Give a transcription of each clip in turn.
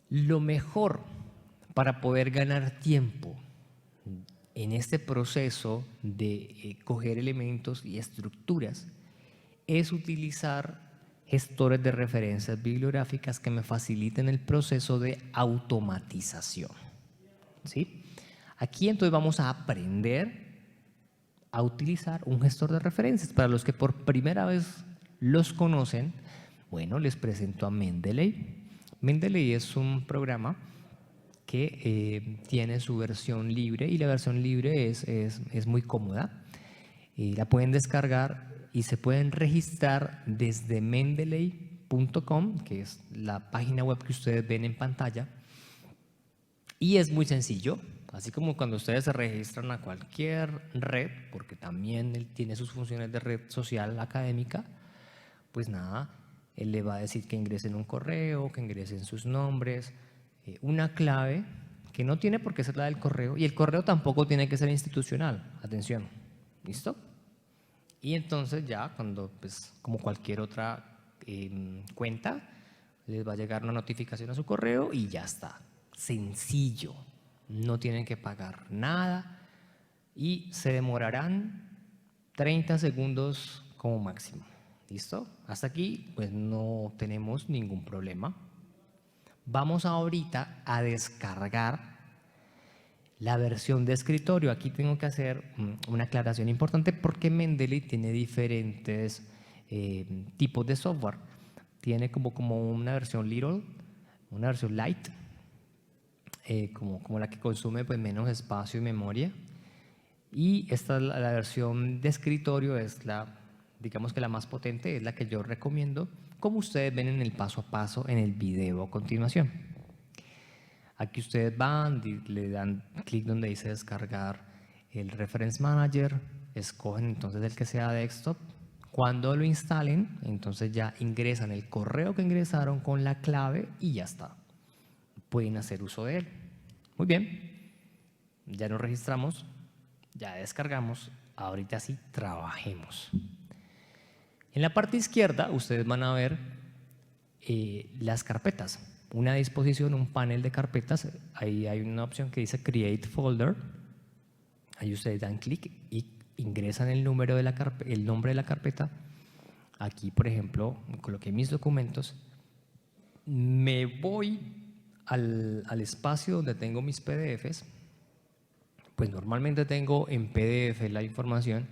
Lo mejor para poder ganar tiempo en este proceso de coger elementos y estructuras es utilizar gestores de referencias bibliográficas que me faciliten el proceso de automatización. ¿Sí? Aquí entonces vamos a aprender a utilizar un gestor de referencias. Para los que por primera vez los conocen, bueno, les presento a Mendeley. Mendeley es un programa que tiene su versión libre y la versión libre es muy cómoda. La pueden descargar y se pueden registrar desde mendeley.com, que es la página web que ustedes ven en pantalla. Y es muy sencillo, así como cuando ustedes se registran a cualquier red, porque también él tiene sus funciones de red social académica, pues nada, él le va a decir que ingresen un correo, que ingresen sus nombres, una clave que no tiene por qué ser la del correo, y el correo tampoco tiene que ser institucional, atención, ¿listo? Y entonces ya cuando, pues como cualquier otra cuenta, les va a llegar una notificación a su correo y ya está. Sencillo, no tienen que pagar nada y se demorarán 30 segundos como máximo. ¿Listo? Hasta aquí pues no tenemos ningún problema. Vamos ahorita a descargar la versión de escritorio. Aquí tengo que hacer una aclaración importante porque Mendeley tiene diferentes tipos de software. Tiene como una versión little, una versión light, como la que consume pues menos espacio y memoria. Y esta la versión de escritorio es digamos que la más potente, es la que yo recomiendo, como ustedes ven en el paso a paso en el video a continuación. Aquí ustedes van, le dan clic donde dice descargar el Reference Manager, escogen entonces el que sea desktop. Cuando lo instalen, entonces ya ingresan el correo que ingresaron con la clave y ya está. Pueden hacer uso de él. Muy bien, ya nos registramos, ya descargamos, ahorita sí trabajemos. En la parte izquierda ustedes van a ver las carpetas, una disposición, un panel de carpetas. Ahí hay una opción que dice Create Folder. Ahí ustedes dan clic y ingresan el nombre de la carpeta. Aquí, por ejemplo, coloqué mis documentos. Me voy al espacio donde tengo mis PDFs. Pues normalmente tengo en PDF la información.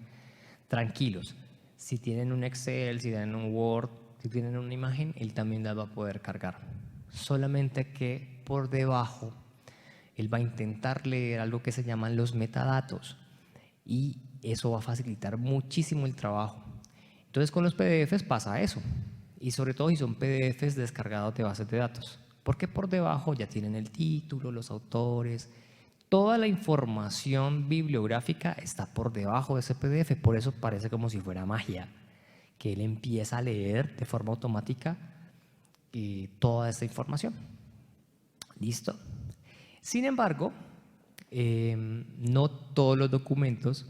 Tranquilos, si tienen un Excel, si tienen un Word, si tienen una imagen, él también la va a poder cargar. Solamente que por debajo él va a intentar leer algo que se llaman los metadatos y eso va a facilitar muchísimo el trabajo. Entonces con los PDFs pasa eso, y sobre todo si son PDFs descargados de bases de datos, porque por debajo ya tienen el título, los autores, toda la información bibliográfica está por debajo de ese PDF. Por eso parece como si fuera magia, que él empieza a leer de forma automática toda esta información. ¿Listo? Sin embargo, no todos los documentos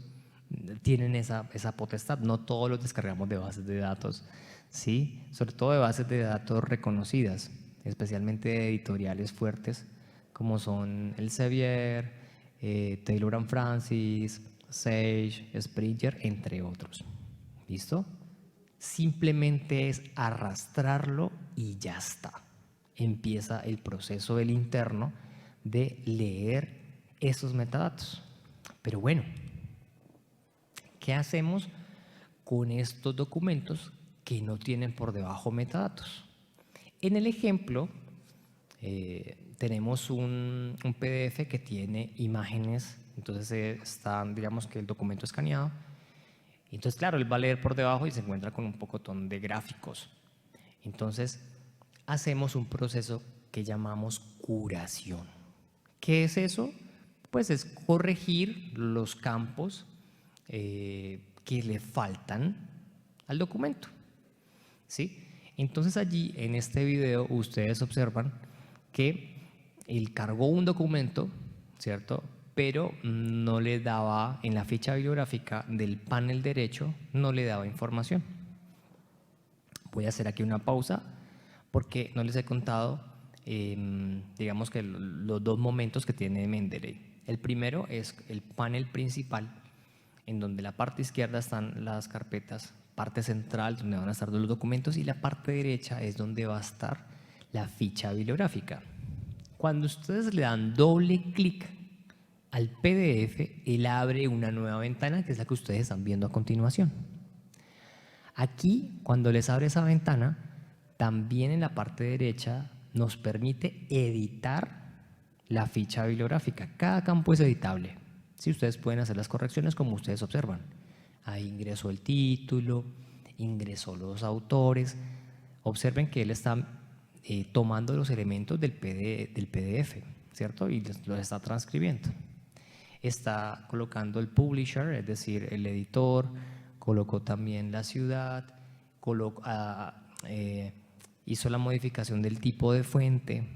tienen esa potestad, no todos los descargamos de bases de datos, ¿sí? Sobre todo de bases de datos reconocidas, especialmente de editoriales fuertes como son Elsevier, Taylor & Francis, Sage, Springer, entre otros. ¿Listo? Simplemente es arrastrarlo y ya está. Empieza el proceso del interno de leer esos metadatos. Pero bueno, ¿qué hacemos con estos documentos que no tienen por debajo metadatos? En el ejemplo, tenemos un PDF que tiene imágenes, entonces digamos que el documento escaneado. Entonces, claro, él va a leer por debajo y se encuentra con un pocotón de gráficos. Entonces, hacemos un proceso que llamamos curación. ¿Qué es eso? Pues es corregir los campos que le faltan al documento, ¿sí? Entonces allí en este video ustedes observan que él cargó un documento, ¿cierto? Pero no le daba, en la ficha bibliográfica del panel derecho, no le daba información. Voy a hacer aquí una pausa porque no les he contado digamos que los dos momentos que tiene Mendeley. El primero es el panel principal, en donde la parte izquierda están las carpetas, parte central donde van a estar los documentos, y la parte derecha es donde va a estar la ficha bibliográfica. Cuando ustedes le dan doble clic al PDF, él abre una nueva ventana que es la que ustedes están viendo a continuación. Aquí, cuando les abre esa ventana, también en la parte derecha nos permite editar la ficha bibliográfica. Cada campo es editable. Si ustedes pueden hacer las correcciones como ustedes observan. Ahí ingresó el título, ingresó los autores. Observen que él está tomando los elementos del PDF, ¿cierto? Y los está transcribiendo. Está colocando el publisher, es decir, el editor, colocó también la ciudad, hizo la modificación del tipo de fuente.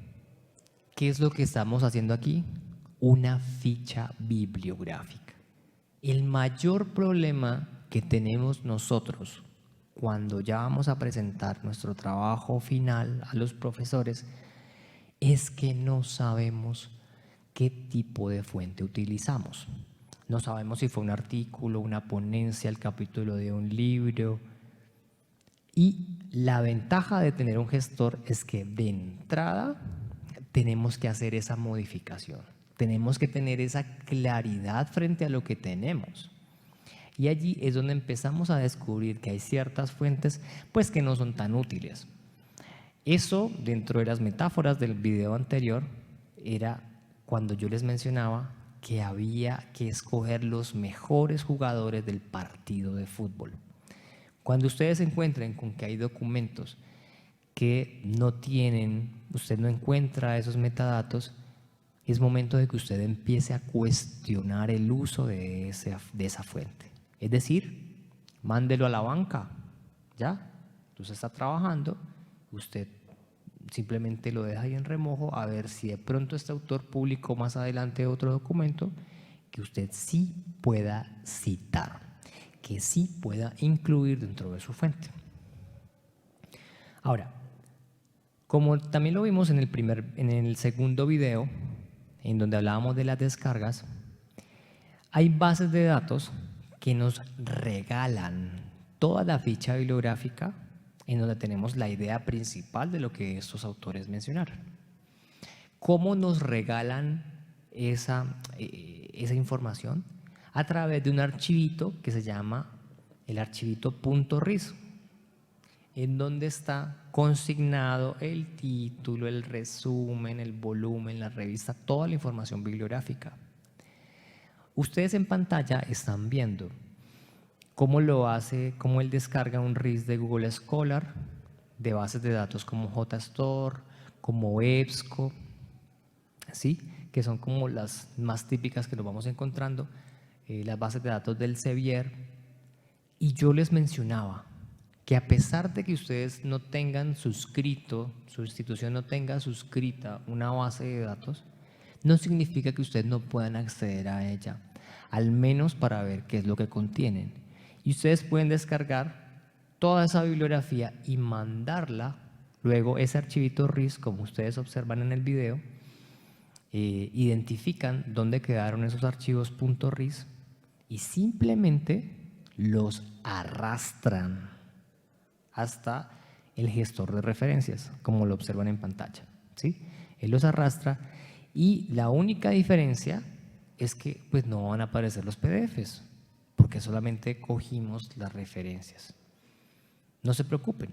¿Qué es lo que estamos haciendo aquí? Una ficha bibliográfica. El mayor problema que tenemos nosotros cuando ya vamos a presentar nuestro trabajo final a los profesores es que no sabemos qué tipo de fuente utilizamos. No sabemos si fue un artículo, una ponencia, el capítulo de un libro. Y la ventaja de tener un gestor es que de entrada tenemos que hacer esa modificación. Tenemos que tener esa claridad frente a lo que tenemos. Y allí es donde empezamos a descubrir que hay ciertas fuentes pues que no son tan útiles. Eso, dentro de las metáforas del video anterior, era cuando yo les mencionaba que había que escoger los mejores jugadores del partido de fútbol. Cuando ustedes se encuentren con que hay documentos que no tienen, usted no encuentra esos metadatos, es momento de que usted empiece a cuestionar el uso de esa fuente. Es decir, mándelo a la banca, ¿ya? Entonces está trabajando, usted simplemente lo deja ahí en remojo a ver si de pronto este autor publicó más adelante otro documento que usted sí pueda citar, que sí pueda incluir dentro de su fuente. Ahora, como también lo vimos en el segundo video, en donde hablábamos de las descargas, hay bases de datos que nos regalan toda la ficha bibliográfica en donde tenemos la idea principal de lo que estos autores mencionaron. ¿Cómo nos regalan esa información? A través de un archivito que se llama el archivito .ris, en donde está consignado el título, el resumen, el volumen, la revista, toda la información bibliográfica. Ustedes en pantalla están viendo cómo lo hace, cómo él descarga un RIS de Google Scholar, de bases de datos como JSTOR, como EBSCO, ¿sí? Que son como las más típicas que nos vamos encontrando, las bases de datos del Sevier. Y yo les mencionaba que a pesar de que ustedes no tengan suscrito, su institución no tenga suscrita una base de datos, no significa que ustedes no puedan acceder a ella, al menos para ver qué es lo que contienen. Y ustedes pueden descargar toda esa bibliografía y mandarla, luego ese archivito RIS, como ustedes observan en el video, identifican dónde quedaron esos archivos .ris y simplemente los arrastran hasta el gestor de referencias, como lo observan en pantalla, ¿sí? Él los arrastra y la única diferencia es que pues no van a aparecer los PDFs, porque solamente cogimos las referencias. No se preocupen,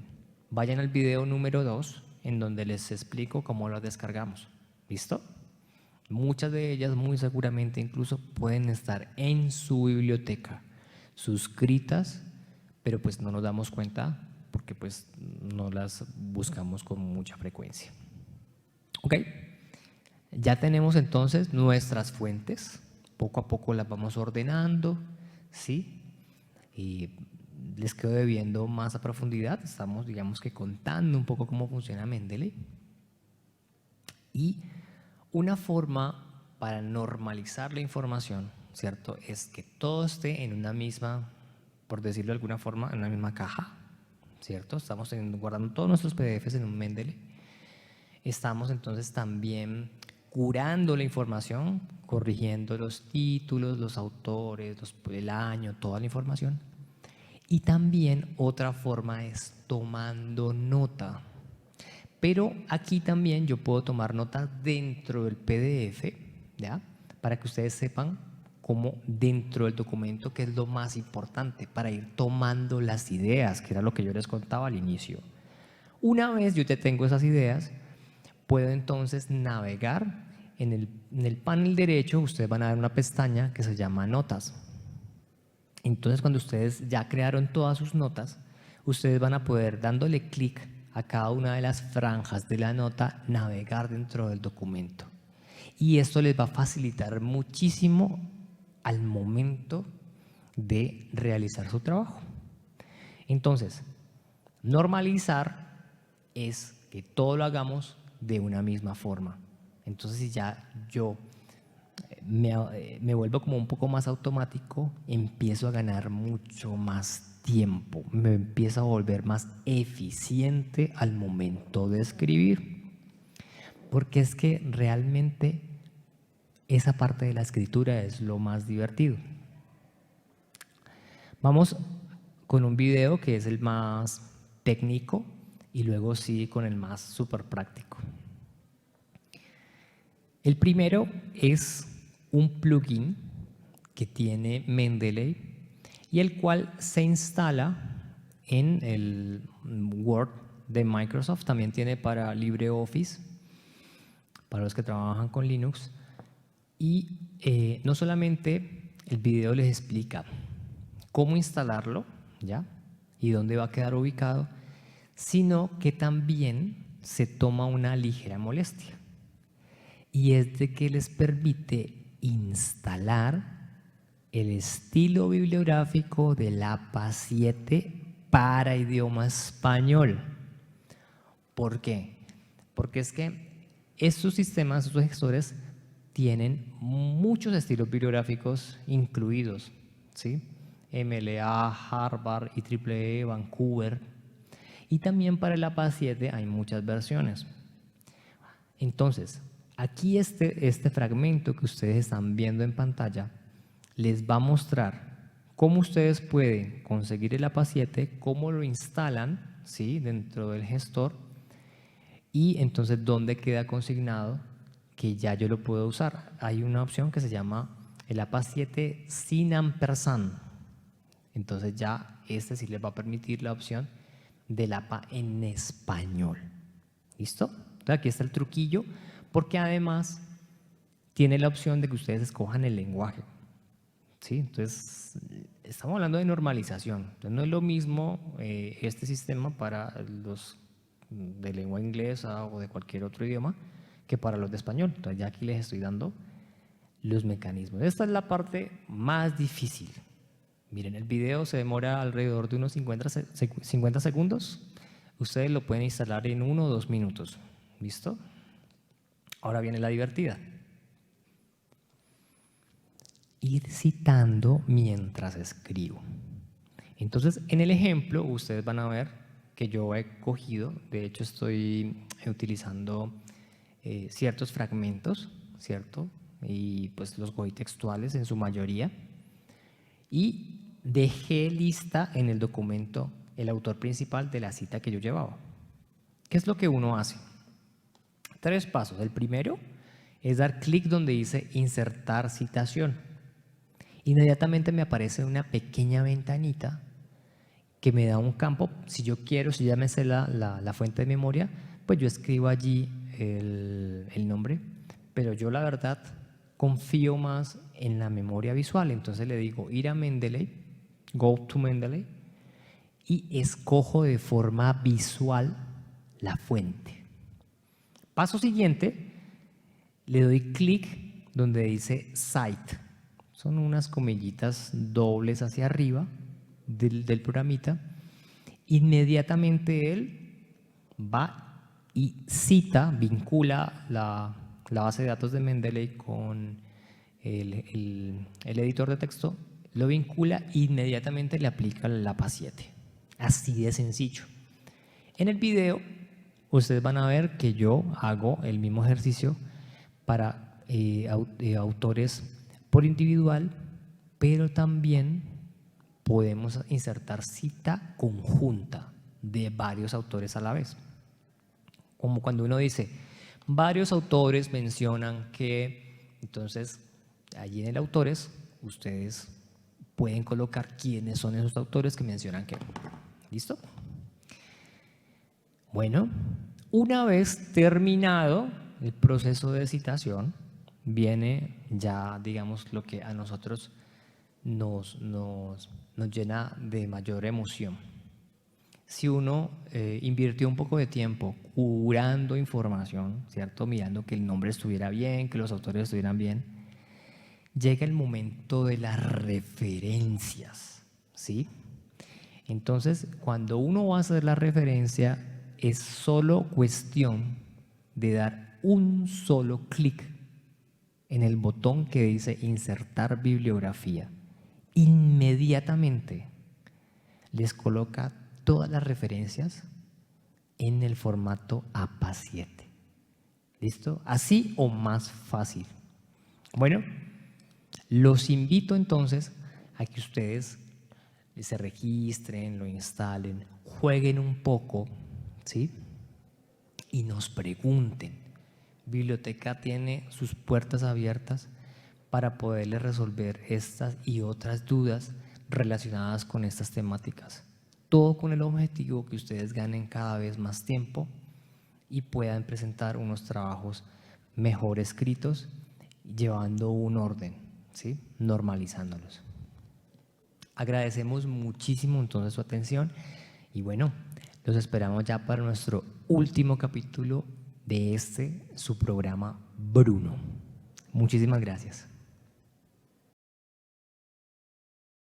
vayan al video número 2, en donde les explico cómo las descargamos. ¿Listo? Muchas de ellas muy seguramente incluso pueden estar en su biblioteca, suscritas, pero pues no nos damos cuenta porque pues no las buscamos con mucha frecuencia. ¿Ok? Ya tenemos entonces nuestras fuentes, poco a poco las vamos ordenando, ¿sí? Y les quedo debiendo más a profundidad, estamos digamos que contando un poco cómo funciona Mendeley. Y una forma para normalizar la información, ¿cierto? Es que todo esté en una misma, por decirlo de alguna forma, en una misma caja, ¿cierto? Estamos guardando todos nuestros PDFs en un Mendeley. estamos entonces también curando la información, corrigiendo los títulos, los autores, el año, toda la información. Y también otra forma es tomando nota. Pero aquí también yo puedo tomar nota dentro del PDF, ¿ya? Para que ustedes sepan cómo dentro del documento, que es lo más importante, para ir tomando las ideas, que era lo que yo les contaba al inicio. Una vez yo te tengo esas ideas, puedo entonces navegar en el panel derecho. Ustedes van a ver una pestaña que se llama Notas. Entonces, cuando ustedes ya crearon todas sus notas, ustedes van a poder, dándole clic a cada una de las franjas de la nota, navegar dentro del documento. Y esto les va a facilitar muchísimo al momento de realizar su trabajo. Entonces, normalizar es que todo lo hagamos de una misma forma. Entonces, si ya yo me vuelvo como un poco más automático, empiezo a ganar mucho más tiempo, me empiezo a volver más eficiente al momento de escribir, porque es que realmente esa parte de la escritura es lo más divertido. Vamos con un video que es el más técnico y luego sí con el más súper práctico. El primero es un plugin que tiene Mendeley y el cual se instala en el Word de Microsoft. También tiene para LibreOffice, para los que trabajan con Linux. Y no solamente el video les explica cómo instalarlo, ¿ya? Y dónde va a quedar ubicado, sino que también se toma una ligera molestia. Y es de que les permite instalar el estilo bibliográfico del APA 7 para idioma español. ¿Por qué? Porque es que estos sistemas, estos gestores, tienen muchos estilos bibliográficos incluidos, ¿sí? MLA, Harvard, IEEE, Vancouver. Y también para el APA 7 hay muchas versiones. Entonces, aquí este fragmento que ustedes están viendo en pantalla les va a mostrar cómo ustedes pueden conseguir el APA 7, cómo lo instalan, ¿sí?, dentro del gestor, y entonces dónde queda consignado que ya yo lo puedo usar. Hay una opción que se llama el APA 7 sin ampersand. Entonces ya este sí les va a permitir la opción del APA en español. ¿Listo? Entonces aquí está el truquillo, porque además tiene la opción de que ustedes escojan el lenguaje. ¿Sí? Entonces, estamos hablando de normalización. Entonces, no es lo mismo este sistema para los de lengua inglesa o de cualquier otro idioma que para los de español. Entonces, ya aquí les estoy dando los mecanismos. Esta es la parte más difícil. Miren, el video se demora alrededor de unos 50 segundos. Ustedes lo pueden instalar en 1 o 2 minutos. ¿Listo? Ahora viene la divertida. Ir citando mientras escribo. Entonces, en el ejemplo, ustedes van a ver que yo he cogido, de hecho estoy utilizando ciertos fragmentos, ¿cierto? Y pues los cogí textuales en su mayoría. Y dejé lista en el documento el autor principal de la cita que yo llevaba. ¿Qué es lo que uno hace? 3 pasos. El primero es dar clic donde dice insertar citación. Inmediatamente me aparece una pequeña ventanita que me da un campo. Si yo quiero, si ya me sé la fuente de memoria, pues yo escribo allí el nombre. Pero yo la verdad confío más en la memoria visual. Entonces le digo ir a Mendeley, go to Mendeley, y escojo de forma visual la fuente. Paso siguiente, le doy clic donde dice Cite. Son unas comillitas dobles hacia arriba del programita. Inmediatamente él va y cita, vincula la base de datos de Mendeley con el editor de texto, lo vincula e inmediatamente le aplica el APA 7. Así de sencillo. En el video ustedes van a ver que yo hago el mismo ejercicio para autores por individual, pero también podemos insertar cita conjunta de varios autores a la vez. Como cuando uno dice, varios autores mencionan que, entonces allí en el autores ustedes pueden colocar quiénes son esos autores que mencionan que. ¿Listo? Bueno, una vez terminado el proceso de citación, viene ya, digamos, lo que a nosotros nos llena de mayor emoción. Si uno invirtió un poco de tiempo curando información, ¿cierto? Mirando que el nombre estuviera bien, que los autores estuvieran bien, llega el momento de las referencias, ¿sí? Entonces, cuando uno va a hacer la referencia, es solo cuestión de dar un solo clic en el botón que dice insertar bibliografía. Inmediatamente les coloca todas las referencias en el formato APA7. ¿Listo? Así o más fácil. Bueno, los invito entonces a que ustedes se registren, lo instalen, jueguen un poco, ¿sí? Y nos pregunten. Biblioteca tiene sus puertas abiertas para poderles resolver estas y otras dudas relacionadas con estas temáticas. Todo con el objetivo que ustedes ganen cada vez más tiempo y puedan presentar unos trabajos mejor escritos, llevando un orden, ¿sí? Normalizándolos. Agradecemos muchísimo entonces su atención y bueno, los esperamos ya para nuestro último capítulo de su programa Bruno. Muchísimas gracias.